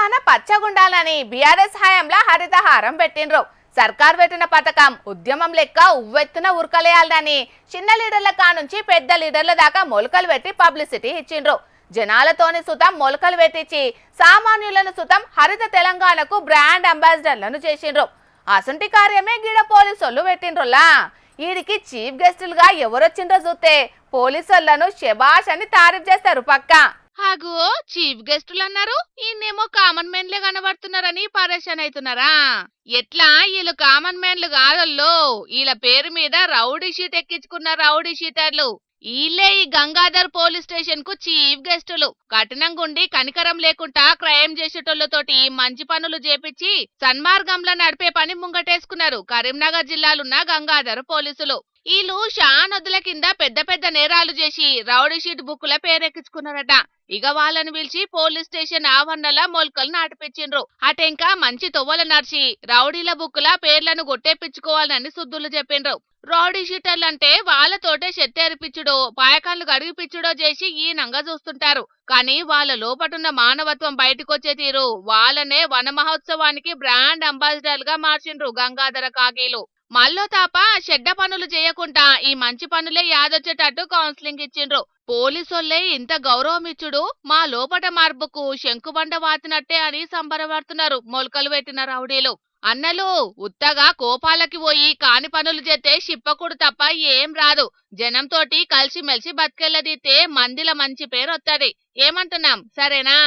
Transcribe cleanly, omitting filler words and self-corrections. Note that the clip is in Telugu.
తెలంగాణ పచ్చగుండాలని బీఆర్ఎస్ హయాంలో హరితహారం పెట్టిండ్రు. సర్కార్ పెట్టిన పథకం ఉద్యమం లెక్క ఉవ్వెత్తున ఉరకలేయాలని చిన్న లీడర్ల కానుంచి పెద్ద లీడర్ల దాకా మొలకలు పెట్టి పబ్లిసిటీ ఇచ్చిండ్రు. జనాలతోని సుతం మొలకలు పెట్టించి సామాన్యులను సుతం హరిత తెలంగాణకు బ్రాండ్ అంబాసిడర్లను చేసిండ్రు. అసంటి కార్యమే గిడ పోలీసోళ్ళు పెట్టిండ్రులా. వీడికి చీఫ్ గెస్టులుగా ఎవరొచ్చిండ్రో చూస్తే పోలీసోళ్లను శబాష్ అని తారీఫ్ చేస్తారు పక్క. హాగో చీఫ్ గెస్టులు అన్నారు, ఈయనేమో కామన్ మెన్లే కనబడుతున్నారని పరేషాన్ అవుతున్నారా? ఎట్లా వీళ్ళు కామన్ మెన్లు కాదల్లో, వీళ్ళ పేరు మీద రౌడీ షీట్ ఎక్కించుకున్న రౌడీ షీటర్లు. వీళ్ళే ఈ గంగాధర్ పోలీస్ స్టేషన్ కు చీఫ్ గెస్టులు. కఠినంగుండి కనికరం లేకుండా క్రైమ్ చేసేటోళ్లతోటి మంచి పనులు చేపించి సన్మార్గంలో నడిపే పని ముంగటేసుకున్నారు కరీంనగర్ జిల్లాలున్న గంగాధర్ పోలీసులు. వీళ్ళు షానొద్దుల కింద పెద్ద పెద్ద నేరాలు చేసి రౌడీ షీట్ బుక్కుల పేరెక్కించుకున్నారట. ఇక వాళ్ళని పిలిచి పోలీస్ స్టేషన్ ఆవరణలా మొలకలు నాటిపించిండ్రు. అటెంకా మంచి తొవ్వల నడిచి రౌడీల బుక్కుల పేర్లను గొట్టేపించుకోవాలని సుద్దులు చెప్పిండ్రు. రౌడీ షీటర్లంటే వాళ్ళతోటే చెత్తేరిపిచ్చుడో పాయకాళ్ళు కడిగిపిచ్చుడో చేసి ఈనంగా చూస్తుంటారు. కానీ వాళ్ళ లోపటున్న మానవత్వం బయటకొచ్చే తీరు వాళ్ళనే వన మహోత్సవానికి బ్రాండ్ అంబాసిడర్ గా మార్చిండ్రు గంగాధర కాకీలు. మల్లో తాప చెడ్డ పనులు చేయకుండా ఈ మంచి పనులే యాదొచ్చేటట్టు కౌన్సిలింగ్ ఇచ్చిండ్రు. పోలీసోళ్లే ఇంత గౌరవం ఇచ్చుడు మా లోపట మార్పుకు శంకుబండ వాతినట్టే అని సంబరపడుతున్నారు మొలకలు పెట్టిన రౌడీలు. అన్నలు ఉత్తగా కోపాలకి పోయి కాని పనులు చేస్తే షిప్పకుడు తప్ప ఏం రాదు. జనంతోటి కలిసిమెలిసి బతికెళ్ళదీతే మందిల మంచి పేరు వత్తది. ఏమంటున్నాం, సరేనా?